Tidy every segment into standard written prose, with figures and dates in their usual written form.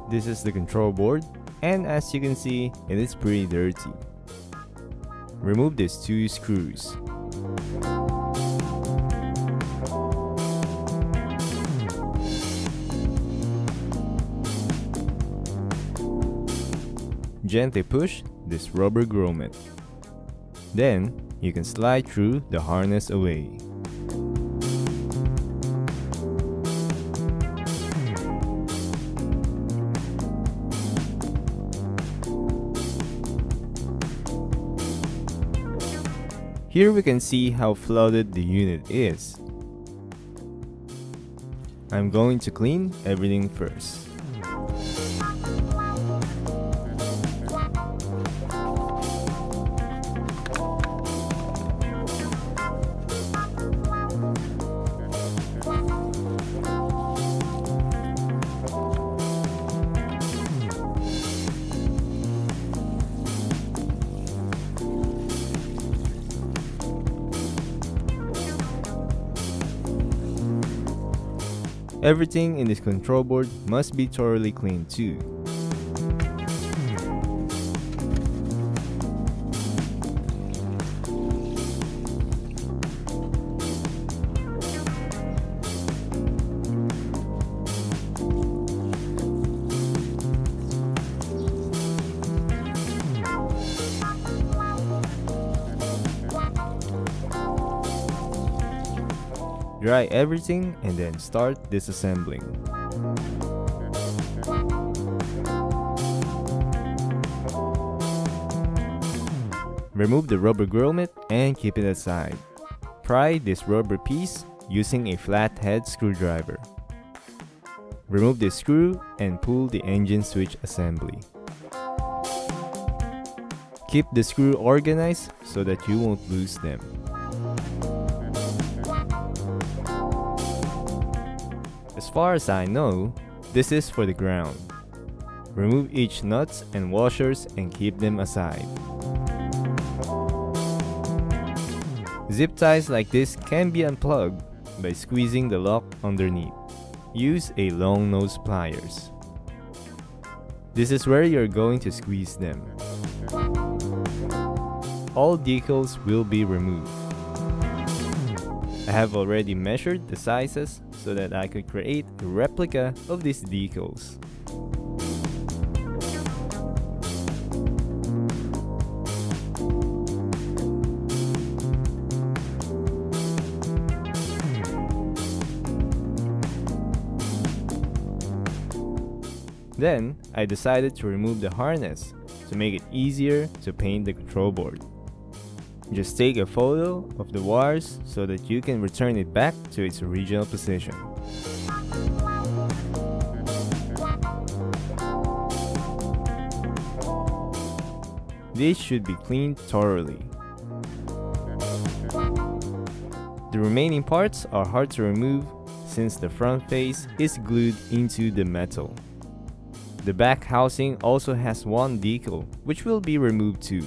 This is the control board, and as you can see, it is pretty dirty. Remove these two screws. Gently push this rubber grommet. Then, you can slide through the harness away. Here we can see how flooded the unit is. I'm going to clean everything first. Everything in this control board must be thoroughly cleaned too. Dry everything and then start disassembling. Remove the rubber grommet and keep it aside. Pry this rubber piece using a flathead screwdriver. Remove the screw and pull the engine switch assembly. Keep the screw organized so that you won't lose them. As far as I know, this is for the ground. Remove each nuts and washers and keep them aside. Zip ties like this can be unplugged by squeezing the lock underneath. Use a long nose pliers. This is where you're going to squeeze them. All decals will be removed. I have already measured the sizes so that I could create a replica of these decals. Then, I decided to remove the harness to make it easier to paint the control board. Just take a photo of the wires so that you can return it back to its original position. These should be cleaned thoroughly. The remaining parts are hard to remove since the front face is glued into the metal. The back housing also has one decal, which will be removed too.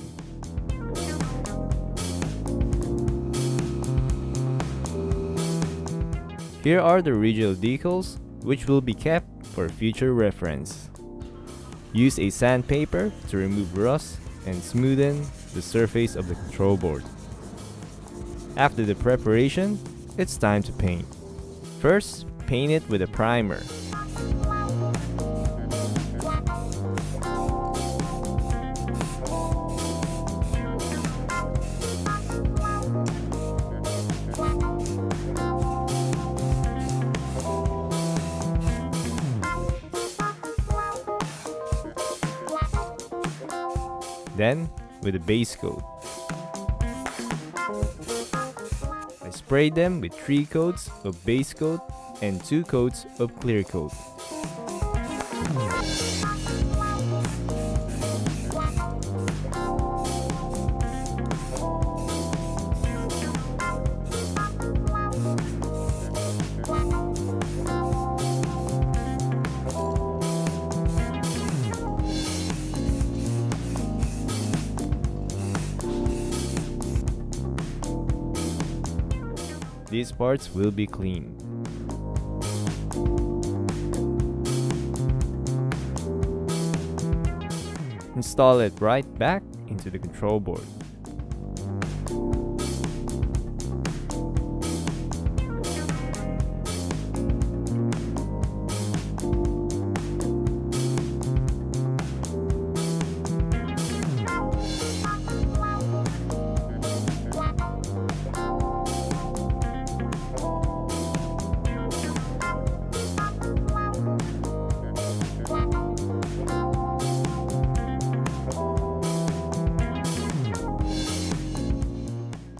Here are the original decals, which will be kept for future reference. Use a sandpaper to remove rust and smoothen the surface of the control board. After the preparation, it's time to paint. First, paint it with a primer. Then, with a base coat. I sprayed them with 3 coats of base coat and 2 coats of clear coat. These parts will be cleaned. Install it right back into the control board.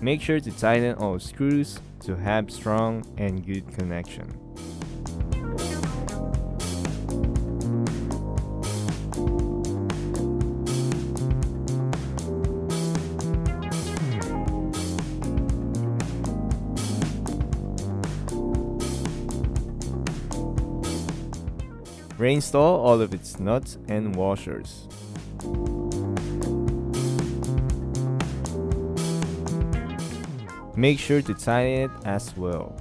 Make sure to tighten all screws to have strong and good connection. Reinstall all of its nuts and washers. Make sure to tighten it as well.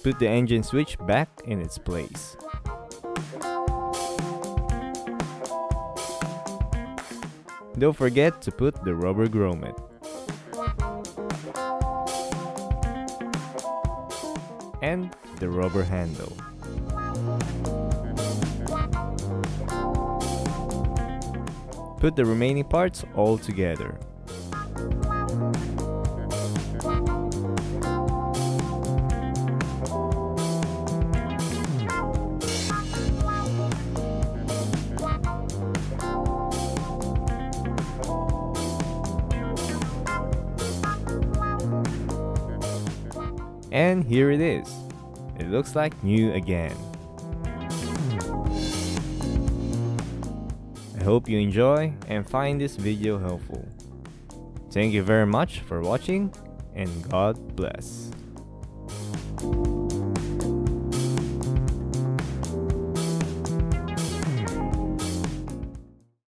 Put the engine switch back in its place. Don't forget to put the rubber grommet. And the rubber handle. Put the remaining parts all together. And here it is. It looks like new again. I hope you enjoy and find this video helpful. Thank you very much for watching, and God bless.